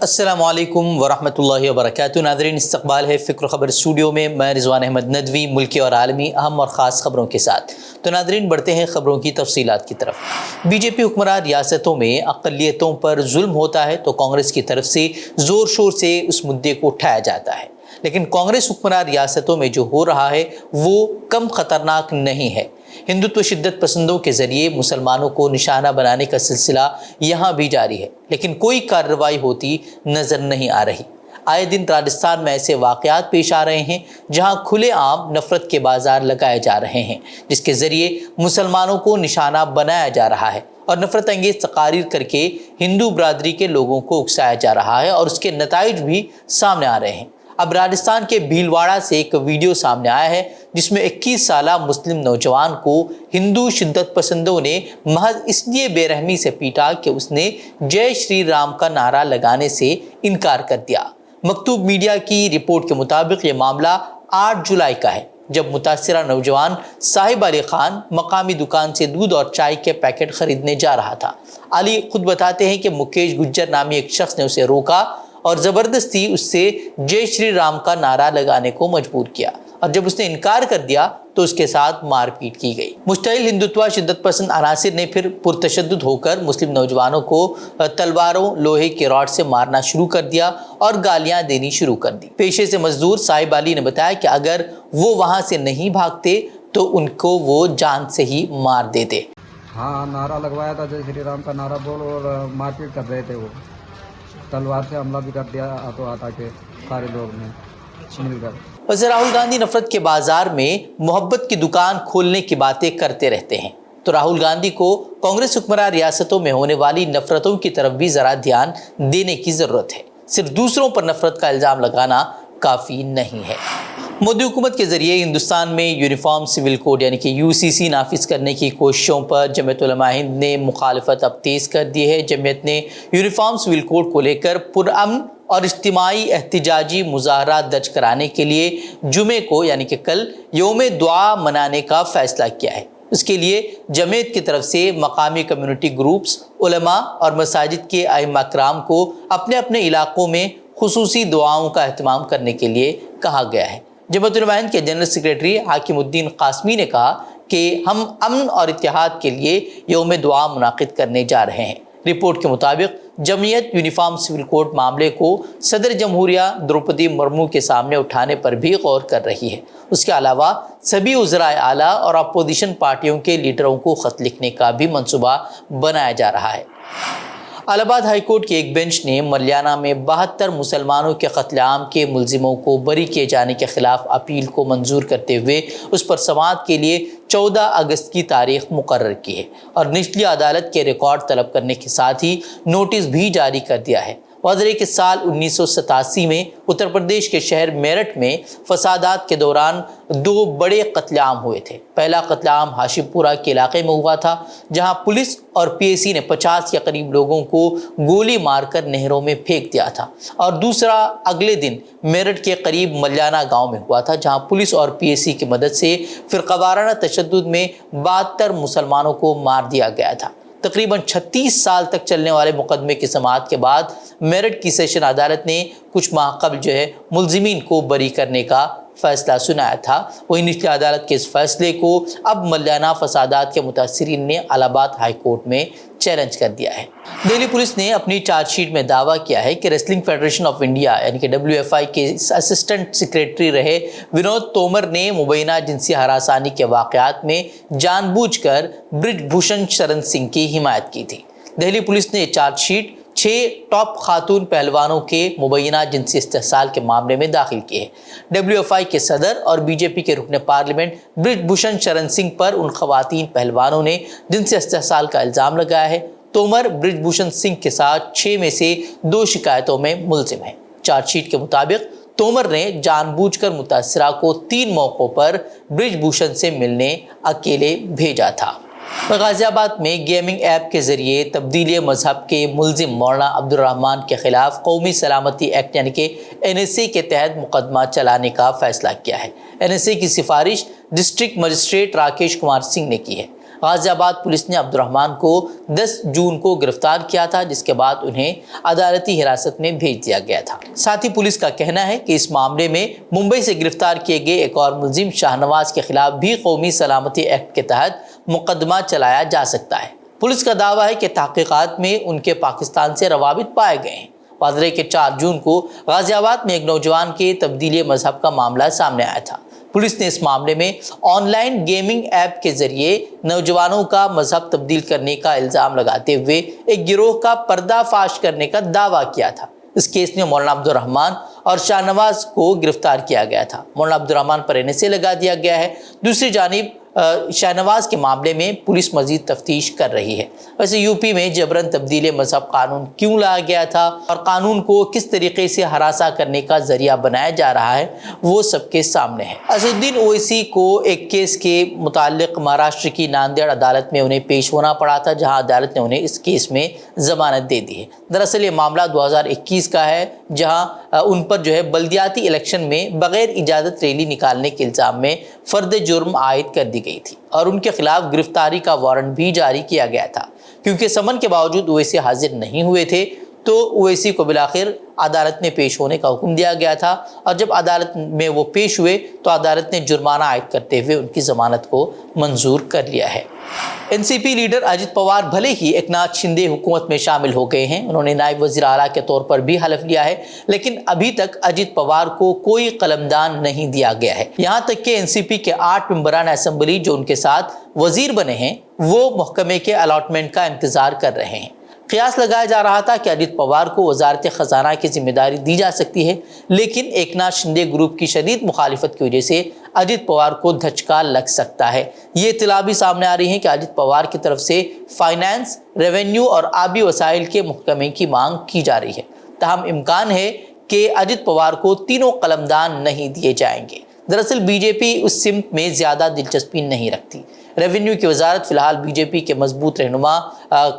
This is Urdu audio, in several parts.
السلام علیکم ورحمۃ اللہ وبرکاتہ۔ ناظرین، استقبال ہے فکر خبر اسٹوڈیو میں، میں رضوان احمد ندوی، ملکی اور عالمی اہم اور خاص خبروں کے ساتھ۔ تو ناظرین، بڑھتے ہیں خبروں کی تفصیلات کی طرف۔ بی جے پی حکمران ریاستوں میں اقلیتوں پر ظلم ہوتا ہے تو کانگریس کی طرف سے زور شور سے اس مدعے کو اٹھایا جاتا ہے، لیکن کانگریس حکمران ریاستوں میں جو ہو رہا ہے وہ کم خطرناک نہیں ہے۔ ہندوتو شدت پسندوں کے ذریعے مسلمانوں کو نشانہ بنانے کا سلسلہ یہاں بھی جاری ہے، لیکن کوئی کارروائی ہوتی نظر نہیں آ رہی۔ آئے دن راجستھان میں ایسے واقعات پیش آ رہے ہیں جہاں کھلے عام نفرت کے بازار لگائے جا رہے ہیں، جس کے ذریعے مسلمانوں کو نشانہ بنایا جا رہا ہے اور نفرت انگیز تقاریر کر کے ہندو برادری کے لوگوں کو اکسایا جا رہا ہے، اور اس کے نتائج بھی سامنے آ رہے ہیں۔ اب راجستھان کے بھیلواڑہ سے ایک ویڈیو سامنے آیا ہے جس میں 21 سالہ مسلم نوجوان کو ہندو شدت پسندوں نے محض اس لیے بے رحمی سے پیٹا کہ اس نے جے شری رام کا نعرہ لگانے سے انکار کر دیا۔ مکتوب میڈیا کی رپورٹ کے مطابق یہ معاملہ 8 جولائی کا ہے، جب متاثرہ نوجوان صاحب علی خان مقامی دکان سے دودھ اور چائے کے پیکٹ خریدنے جا رہا تھا۔ علی خود بتاتے ہیں کہ مکیش گجر نامی ایک شخص نے اسے روکا اور زبردستی اس سے جے شری رام کا نعرہ لگانے کو مجبور کیا، اور جب اس نے انکار کر دیا تو اس کے ساتھ مار پیٹ کی گئی۔ مشتعل ہندوتوا شدت پسند عناصر نے پھر پرتشدد ہو کر مسلم نوجوانوں کو تلواروں، لوہے کے راڈ سے مارنا شروع کر دیا اور گالیاں دینی شروع کر دی۔ پیشے سے مزدور صاحب علی نے بتایا کہ اگر وہ وہاں سے نہیں بھاگتے تو ان کو وہ جان سے ہی مار دیتے۔ ہاں، نعرہ لگوایا تھا جے شری رام کا نعرہ بول، اور مار پیٹ کر رہے تھے، وہ تلوار سے حملہ بھی کر دیا ہاتھوں ہاتھ کے سارے لوگ نے مل کر۔ وزیر راہل گاندھی نفرت کے بازار میں محبت کی دکان کھولنے کی باتیں کرتے رہتے ہیں، تو راہل گاندھی کو کانگریس حکمران ریاستوں میں ہونے والی نفرتوں کی طرف بھی ذرا دھیان دینے کی ضرورت ہے۔ صرف دوسروں پر نفرت کا الزام لگانا کافی نہیں ہے۔ مودی حکومت کے ذریعے ہندوستان میں یونیفارم سول کوڈ یعنی کہ UCC نافذ کرنے کی کوششوں پر جمعیت علماء ہند نے مخالفت اب تیز کر دی ہے۔ جمعیت نے یونیفارم سول کوڈ کو لے کر پرامن اور اجتماعی احتجاجی مظاہرات درج کرانے کے لیے جمعے کو یعنی کہ کل یوم دعا منانے کا فیصلہ کیا ہے۔ اس کے لیے جمعیت کی طرف سے مقامی کمیونٹی گروپس، علماء اور مساجد کے ائمہ کرام کو اپنے اپنے علاقوں میں خصوصی دعاؤں کا اہتمام کرنے کے لیے کہا گیا ہے۔ جمعیت علماء ہند کے جنرل سیکریٹری حاکم الدین قاسمی نے کہا کہ ہم امن اور اتحاد کے لیے یوم دعا منعقد کرنے جا رہے ہیں۔ رپورٹ کے مطابق جمعیت یونیفارم سول کوڈ معاملے کو صدر جمہوریہ دروپدی مرمو کے سامنے اٹھانے پر بھی غور کر رہی ہے۔ اس کے علاوہ سبھی وزراء اعلیٰ اور اپوزیشن پارٹیوں کے لیڈروں کو خط لکھنے کا بھی منصوبہ بنایا جا رہا ہے۔ الہ آباد ہائی کورٹ کی ایک بینچ نے ملیالہ میں 72 مسلمانوں کے قتل عام کے ملزموں کو بری کیے جانے کے خلاف اپیل کو منظور کرتے ہوئے اس پر سماعت کے لیے 14 اگست کی تاریخ مقرر کی ہے، اور نچلی عدالت کے ریکارڈ طلب کرنے کے ساتھ ہی نوٹس بھی جاری کر دیا ہے۔ واضح ہے کہ سال 1987 میں اتر پردیش کے شہر میرٹھ میں فسادات کے دوران 2 بڑے قتل عام ہوئے تھے۔ پہلا قتل عام ہاشم پورہ کے علاقے میں ہوا تھا، جہاں پولیس اور PAC نے 50 کے قریب لوگوں کو گولی مار کر نہروں میں پھینک دیا تھا، اور دوسرا اگلے دن میرٹھ کے قریب ملیانہ گاؤں میں ہوا تھا، جہاں پولیس اور PAC کی مدد سے فرقہ وارانہ تشدد میں 72 مسلمانوں کو مار دیا گیا تھا۔ تقریباً 36 سال تک چلنے والے مقدمے کی سماعت کے بعد میرٹھ کی سیشن عدالت نے کچھ ماہ قبل ملزمین کو بری کرنے کا فیصلہ سنایا تھا۔ وہیں نچلی عدالت کے اس فیصلے کو اب ملیانہ فسادات کے متاثرین نے الہ آباد ہائی کورٹ میں چیلنج کر دیا ہے۔ دہلی پولیس نے اپنی چارج شیٹ میں دعویٰ کیا ہے کہ ریسلنگ فیڈریشن آف انڈیا یعنی کہ WFI کے اسسٹنٹ سیکریٹری رہے ونود تومر نے مبینہ جنسی ہراسانی کے واقعات میں جان بوجھ کر برج بھوشن شرن سنگھ کی حمایت کی تھی۔ دہلی پولیس نے یہ چارج شیٹ 6 ٹاپ خاتون پہلوانوں کے مبینہ جنسی استحصال کے معاملے میں داخل کی ہے۔ WFI کے صدر اور BJP کے رکن پارلیمنٹ برج بھوشن شرن سنگھ پر ان خواتین پہلوانوں نے جنسی استحصال کا الزام لگایا ہے۔ تومر برج بھوشن سنگھ کے ساتھ 6 میں سے 2 شکایتوں میں ملزم ہیں۔ چارج شیٹ کے مطابق تومر نے جان بوجھ کر متاثرہ کو 3 موقعوں پر برج بھوشن سے ملنے اکیلے بھیجا تھا۔ غازی آباد میں گیمنگ ایپ کے ذریعے تبدیلی مذہب کے ملزم مولانا عبدالرحمان کے خلاف قومی سلامتی ایکٹ یعنی کہ NSA کے تحت مقدمہ چلانے کا فیصلہ کیا ہے۔ NSA کی سفارش ڈسٹرکٹ مجسٹریٹ راکیش کمار سنگھ نے کی ہے۔ غازی آباد پولیس نے عبدالرحمان کو 10 جون کو گرفتار کیا تھا، جس کے بعد انہیں عدالتی حراست میں بھیج دیا گیا تھا۔ ساتھ ہی پولیس کا کہنا ہے کہ اس معاملے میں ممبئی سے گرفتار کیے گئے ایک اور ملزم شاہ نواز کے خلاف بھی قومی سلامتی ایکٹ کے تحت مقدمہ چلایا جا سکتا ہے۔ پولیس کا دعویٰ ہے کہ تحقیقات میں ان کے پاکستان سے روابط پائے گئے ہیں۔ واضح ہے کہ 4 جون کو غازی آباد میں ایک نوجوان کے تبدیلی مذہب کا معاملہ سامنے آیا تھا۔ پولیس نے اس معاملے میں آن لائن گیمنگ ایپ کے ذریعے نوجوانوں کا مذہب تبدیل کرنے کا الزام لگاتے ہوئے ایک گروہ کا پردہ فاش کرنے کا دعویٰ کیا تھا۔ اس کیس میں مولانا عبدالرحمان اور شاہ نواز کو گرفتار کیا گیا تھا۔ مولانا عبدالرحمان پر NSA لگا دیا گیا ہے۔ دوسری جانب شاہ نواز کے معاملے میں پولیس مزید تفتیش کر رہی ہے۔ ویسے یوپی میں جبراً تبدیل مذہب قانون کیوں لایا گیا تھا اور قانون کو کس طریقے سے ہراساں کرنے کا ذریعہ بنایا جا رہا ہے، وہ سب کے سامنے ہے۔ اسدالدین اویسی کو ایک کیس کے متعلق مہاراشٹر کی ناندیڑ عدالت میں انہیں پیش ہونا پڑا تھا، جہاں عدالت نے انہیں اس کیس میں ضمانت دے دی ہے۔ دراصل یہ معاملہ 2021 کا ہے، جہاں ان پر بلدیاتی الیکشن میں بغیر اجازت ریلی نکالنے کے الزام میں فرد جرم عائد کر دی گئی تھی اور ان کے خلاف گرفتاری کا وارنٹ بھی جاری کیا گیا تھا۔ کیونکہ سمن کے باوجود اویسی حاضر نہیں ہوئے تھے تو اویسی کو بالآخر عدالت میں پیش ہونے کا حکم دیا گیا تھا، اور جب عدالت میں وہ پیش ہوئے تو عدالت نے جرمانہ عائد کرتے ہوئے ان کی ضمانت کو منظور کر لیا ہے۔ NCP لیڈر اجیت پوار بھلے ہی ایکناتھ شندے حکومت میں شامل ہو گئے ہیں، انہوں نے نائب وزیر اعلیٰ کے طور پر بھی حلف لیا ہے، لیکن ابھی تک اجیت پوار کو کوئی قلمدان نہیں دیا گیا ہے۔ یہاں تک کہ NCP کے 8 ممبران اسمبلی جو ان کے ساتھ وزیر بنے ہیں، وہ محکمے کے الاٹمنٹ کا انتظار کر رہے ہیں۔ قیاس لگایا جا رہا تھا کہ اجیت پوار کو وزارت خزانہ کی ذمہ داری دی جا سکتی ہے، لیکن ایکناتھ شندے گروپ کی شدید مخالفت کی وجہ سے اجیت پوار کو دھچکا لگ سکتا ہے۔ یہ اطلاع بھی سامنے آ رہی ہے کہ اجیت پوار کی طرف سے فائنانس، ریونیو اور آبی وسائل کے محکمے کی مانگ کی جا رہی ہے۔ تاہم امکان ہے کہ اجیت پوار کو تینوں قلمدان نہیں دیے جائیں گے۔ دراصل BJP اس سمت میں زیادہ دلچسپی نہیں رکھتی۔ ریونیو کی وزارت فی الحال BJP کے مضبوط رہنما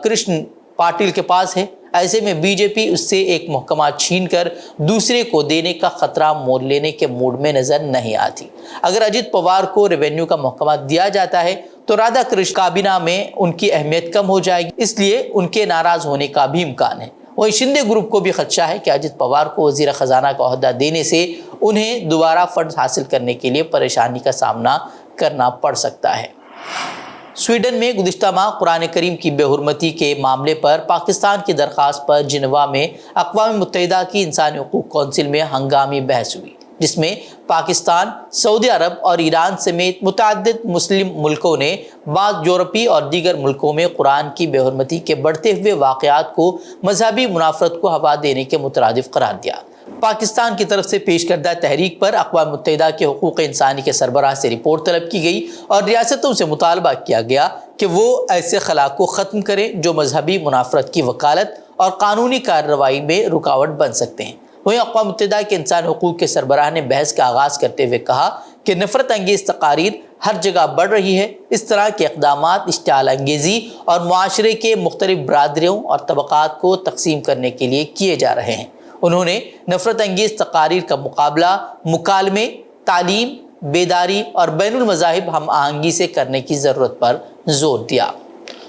کرشن پاٹل کے پاس ہے۔ ایسے میں BJP اس سے ایک محکمہ چھین کر دوسرے کو دینے کا خطرہ مول لینے کے موڈ میں نظر نہیں آتی۔ اگر اجیت پوار کو ریونیو کا محکمہ دیا جاتا ہے تو رادھا کرشن کابینہ میں ان کی اہمیت کم ہو جائے گی، اس لیے ان کے ناراض ہونے کا بھی امکان ہے۔ وہیں شندے گروپ کو بھی خدشہ ہے کہ اجیت پوار کو وزیر خزانہ کا عہدہ دینے سے انہیں دوبارہ فنڈز حاصل کرنے کے لیے پریشانی کا سامنا کرنا پڑ سکتا ہے۔ سویڈن میں گزشتہ ماہ قرآن کریم کی بے حرمتی کے معاملے پر پاکستان کی درخواست پر جنیوا میں اقوام متحدہ کی انسانی حقوق کونسل میں ہنگامی بحث ہوئی، جس میں پاکستان، سعودی عرب اور ایران سمیت متعدد مسلم ملکوں نے بعض یورپی اور دیگر ملکوں میں قرآن کی بے حرمتی کے بڑھتے ہوئے واقعات کو مذہبی منافرت کو ہوا دینے کے مترادف قرار دیا۔ پاکستان کی طرف سے پیش کردہ تحریک پر اقوام متحدہ کے حقوق انسانی کے سربراہ سے رپورٹ طلب کی گئی اور ریاستوں سے مطالبہ کیا گیا کہ وہ ایسے خلا کو ختم کریں جو مذہبی منافرت کی وکالت اور قانونی کارروائی میں رکاوٹ بن سکتے ہیں۔ وہیں اقوام متحدہ کے انسانی حقوق کے سربراہ نے بحث کا آغاز کرتے ہوئے کہا کہ نفرت انگیز تقاریر ہر جگہ بڑھ رہی ہے۔ اس طرح کے اقدامات اشتعال انگیزی اور معاشرے کے مختلف برادریوں اور طبقات کو تقسیم کرنے کے لیے کیے جا رہے ہیں۔ انہوں نے نفرت انگیز تقاریر کا مقابلہ مکالمے، تعلیم، بیداری اور بین المذاہب ہم آہنگی سے کرنے کی ضرورت پر زور دیا۔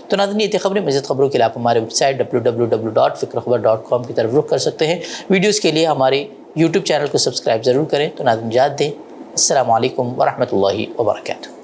تو ناظرین، یہ تھی خبریں۔ مزید خبروں کے لیے آپ ہمارے ویب سائٹ www.fikrkhabar.com کی طرف رخ کر سکتے ہیں۔ ویڈیوز کے لیے ہمارے YouTube چینل کو سبسکرائب ضرور کریں۔ تو ناظرین، اجازت دیں۔ السلام علیکم ورحمۃ اللہ وبرکاتہ۔